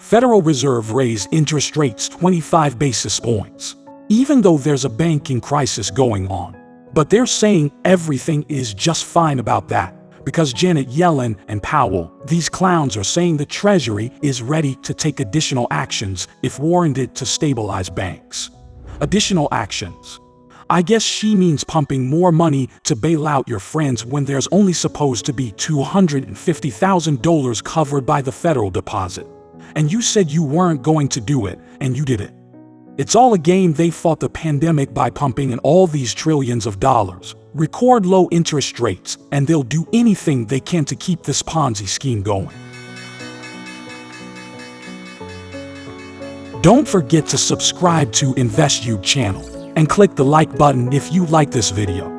Federal Reserve raised interest rates 25 basis points, even though there's a banking crisis going on. But they're saying everything is just fine about that, because Janet Yellen and Powell, these clowns, are saying the Treasury is ready to take additional actions if warranted to stabilize banks. Additional actions. I guess she means pumping more money to bail out your friends when there's only supposed to be $250,000 covered by the federal deposit. And you said you weren't going to do it, and you did it. It's all a game. They fought the pandemic by pumping in all these trillions of dollars, record low interest rates, and they'll do anything they can to keep this Ponzi scheme going. Don't forget to subscribe to InvesTube channel and click the like button if you like this video.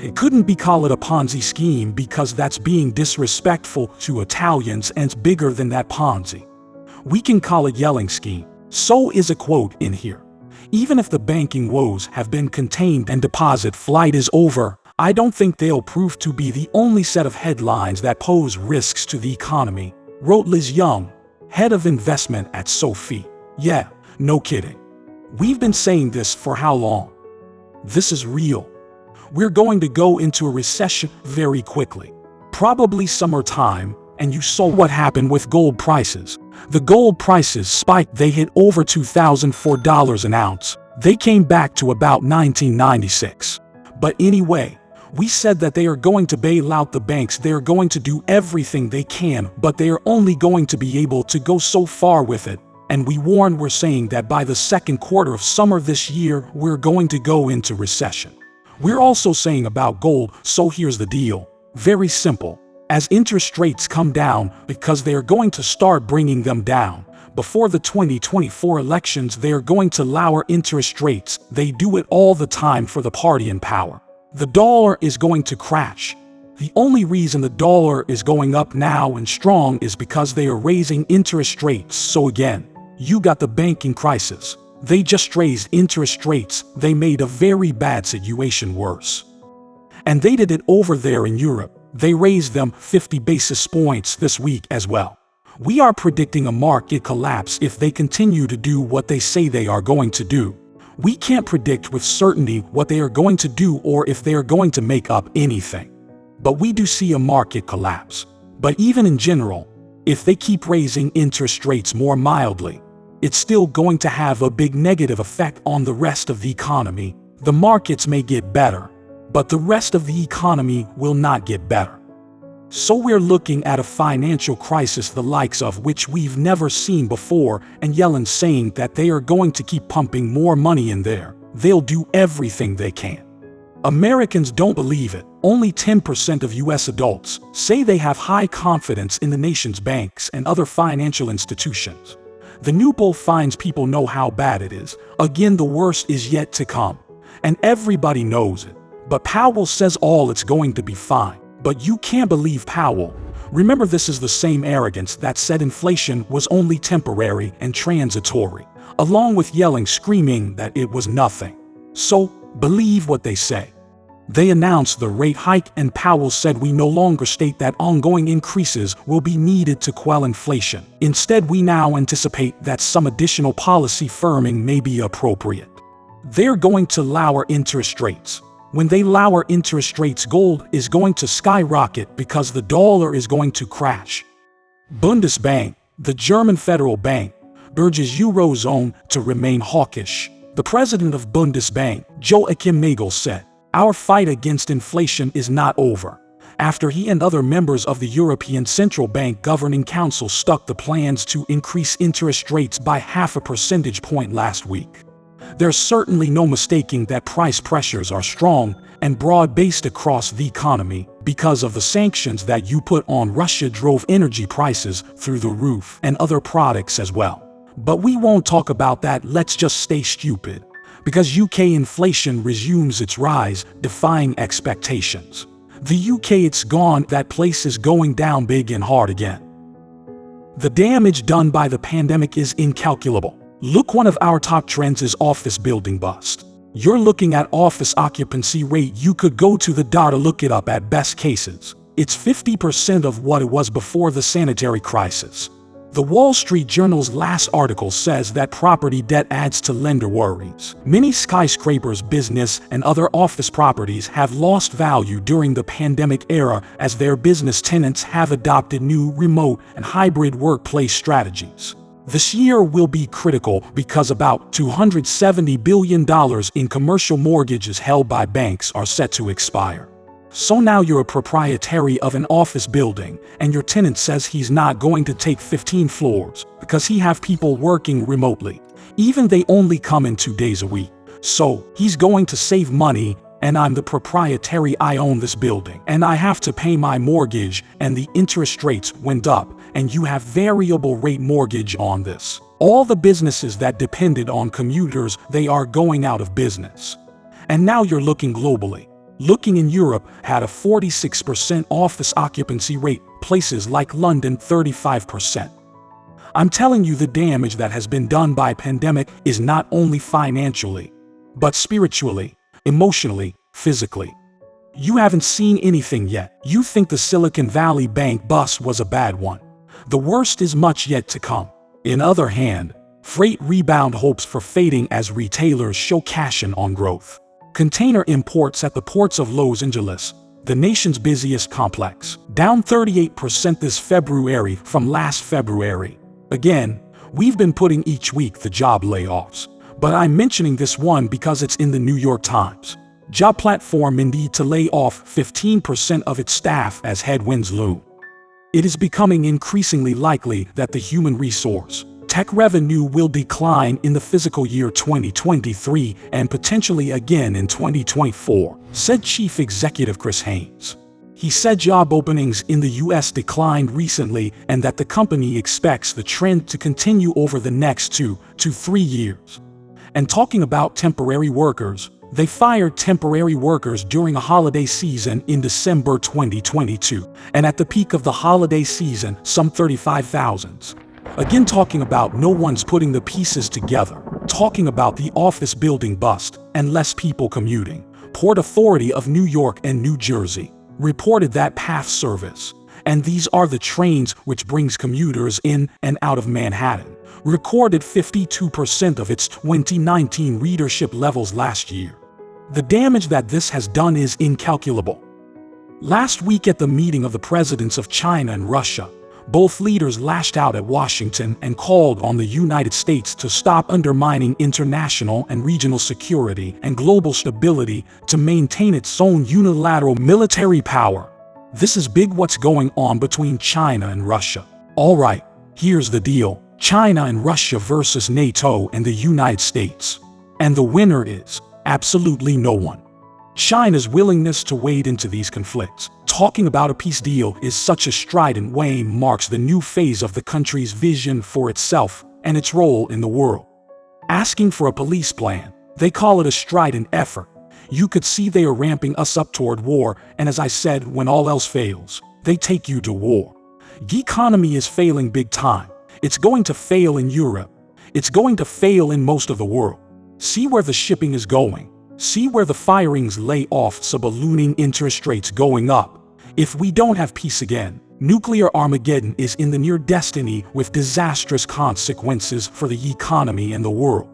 It couldn't be called a Ponzi scheme because that's being disrespectful to Italians, and it's bigger than that Ponzi. We can call it Yellen scheme. So is a quote in here. Even if the banking woes have been contained and deposit flight is over, I don't think they'll prove to be the only set of headlines that pose risks to the economy, wrote Liz Young, head of investment at Sophie. Yeah, no kidding. We've been saying this for how long? This is real. We're going to go into a recession very quickly. Probably summertime, and you saw what happened with gold prices. The gold prices spiked. They hit over $2,004 an ounce. They came back to about 1996. But anyway, we said that they are going to bail out the banks. They're going to do everything they can, but they are only going to be able to go so far with it. And we're saying that by the second quarter of summer this year, we're going to go into recession. We're also saying about gold. So here's the deal. Very simple. As interest rates come down, because they are going to start bringing them down, before the 2024 elections they are going to lower interest rates. They do it all the time for the party in power. The dollar is going to crash. The only reason the dollar is going up now and strong is because they are raising interest rates. So again, you got the banking crisis. They just raised interest rates. They made a very bad situation worse. And they did it over there in Europe. They raised them 50 basis points this week as well. We are predicting a market collapse if they continue to do what they say they are going to do. We can't predict with certainty what they are going to do or if they are going to make up anything. But we do see a market collapse. But even in general, if they keep raising interest rates more mildly, it's still going to have a big negative effect on the rest of the economy. The markets may get better, but the rest of the economy will not get better. So we're looking at a financial crisis the likes of which we've never seen before, and Yellen's saying that they are going to keep pumping more money in there. They'll do everything they can. Americans don't believe it. Only 10% of US adults say they have high confidence in the nation's banks and other financial institutions. The new poll finds people know how bad it is. Again, the worst is yet to come. And everybody knows it. But Powell says it's going to be fine. But you can't believe Powell. Remember, this is the same arrogance that said inflation was only temporary and transitory, along with Yellen screaming that it was nothing. So, believe what they say. They announced the rate hike, and Powell said we no longer state that ongoing increases will be needed to quell inflation. Instead, we now anticipate that some additional policy firming may be appropriate. They're going to lower interest rates. When they lower interest rates, gold is going to skyrocket because the dollar is going to crash. Bundesbank, the German federal bank, urges Eurozone to remain hawkish. The president of Bundesbank, Joachim Nagel, said, "Our fight against inflation is not over," after he and other members of the European Central Bank Governing Council stuck the plans to increase interest rates by 0.5 percentage point last week. There's certainly no mistaking that price pressures are strong and broad-based across the economy because of the sanctions that you put on Russia drove energy prices through the roof and other products as well. But we won't talk about that. Let's just stay stupid. Because UK inflation resumes its rise, defying expectations. The UK, it's gone. That place is going down big and hard again. The damage done by the pandemic is incalculable. Look, one of our top trends is office building bust. You're looking at office occupancy rate. You could go to the data, look it up. At best cases, it's 50% of what it was before the sanitary crisis. The Wall Street Journal's last article says that property debt adds to lender worries. Many skyscrapers, business, and other office properties have lost value during the pandemic era as their business tenants have adopted new remote and hybrid workplace strategies. This year will be critical because about $270 billion in commercial mortgages held by banks are set to expire. So now you're a proprietary of an office building and your tenant says he's not going to take 15 floors because he have people working remotely. Even they only come in 2 days a week. So he's going to save money, and I'm the proprietary, I own this building and I have to pay my mortgage and the interest rates went up and you have variable rate mortgage on this. All the businesses that depended on commuters, they are going out of business. And now you're looking globally. Looking in Europe had a 46% office occupancy rate, places like London 35%. I'm telling you, the damage that has been done by pandemic is not only financially, but spiritually, emotionally, physically. You haven't seen anything yet. You think the Silicon Valley Bank bust was a bad one. The worst is much yet to come. In other hand, freight rebound hopes for fading as retailers show caution on growth. Container imports at the ports of Los Angeles, the nation's busiest complex, down 38% this February from last February. Again, we've been putting each week the job layoffs, but I'm mentioning this one because it's in the New York Times. Job platform Indeed to lay off 15% of its staff as headwinds loom. It is becoming increasingly likely that the human resource tech revenue will decline in the fiscal year 2023 and potentially again in 2024, said Chief Executive Chris Haynes. He said job openings in the U.S. declined recently and that the company expects the trend to continue over the next 2 to 3 years. And talking about temporary workers, they fired temporary workers during a holiday season in December 2022, and at the peak of the holiday season, some 35,000. Again, talking about no one's putting the pieces together, talking about the office building bust and less people commuting. Port Authority of New York and New Jersey reported that PATH service, and these are the trains which brings commuters in and out of Manhattan, recorded 52% of its 2019 readership levels last year. The damage that this has done is incalculable. Last week at the meeting of the presidents of China and Russia, both leaders lashed out at Washington and called on the United States to stop undermining international and regional security and global stability to maintain its own unilateral military power. This is big. What's going on between China and Russia? All right, here's the deal. China and Russia versus NATO and the United States. And the winner is absolutely no one. China's willingness to wade into these conflicts, talking about a peace deal, is such a strident way, marks the new phase of the country's vision for itself and its role in the world. Asking for a police plan, they call it a strident effort. You could see they are ramping us up toward war, and as I said, when all else fails, they take you to war. The economy is failing big time. It's going to fail in Europe. It's going to fail in most of the world. See where the shipping is going. See where the firings, layoffs, are ballooning, interest rates going up. If we don't have peace again, nuclear Armageddon is in the near destiny with disastrous consequences for the economy and the world.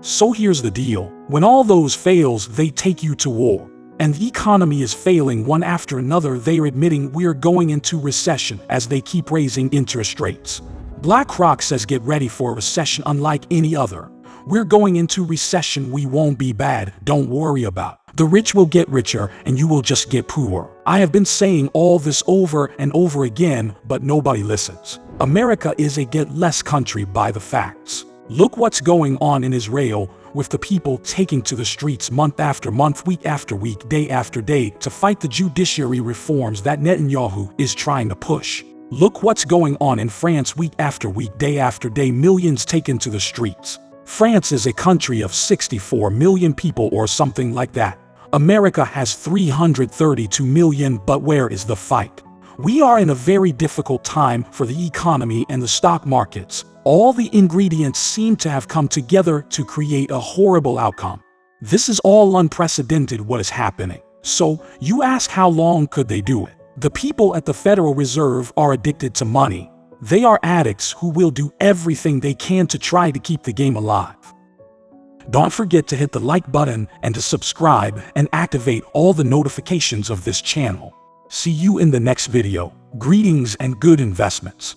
So here's the deal. When all those fails, they take you to war. And the economy is failing one after another. They're admitting we're going into recession as they keep raising interest rates. BlackRock says get ready for a recession unlike any other. We're going into recession. We won't be bad. Don't worry about it. The rich will get richer and you will just get poorer. I have been saying all this over and over again, but nobody listens. America is a get less country by the facts. Look what's going on in Israel, with the people taking to the streets month after month, week after week, day after day to fight the judiciary reforms that Netanyahu is trying to push. Look what's going on in France, week after week, day after day, millions taken to the streets. France is a country of 64 million people or something like that. America has 332 million, but where is the fight? We are in a very difficult time for the economy and the stock markets. All the ingredients seem to have come together to create a horrible outcome. This is all unprecedented what is happening. So, you ask how long could they do it? The people at the Federal Reserve are addicted to money. They are addicts who will do everything they can to try to keep the game alive. Don't forget to hit the like button and to subscribe and activate all the notifications of this channel. See you in the next video. Greetings and good investments.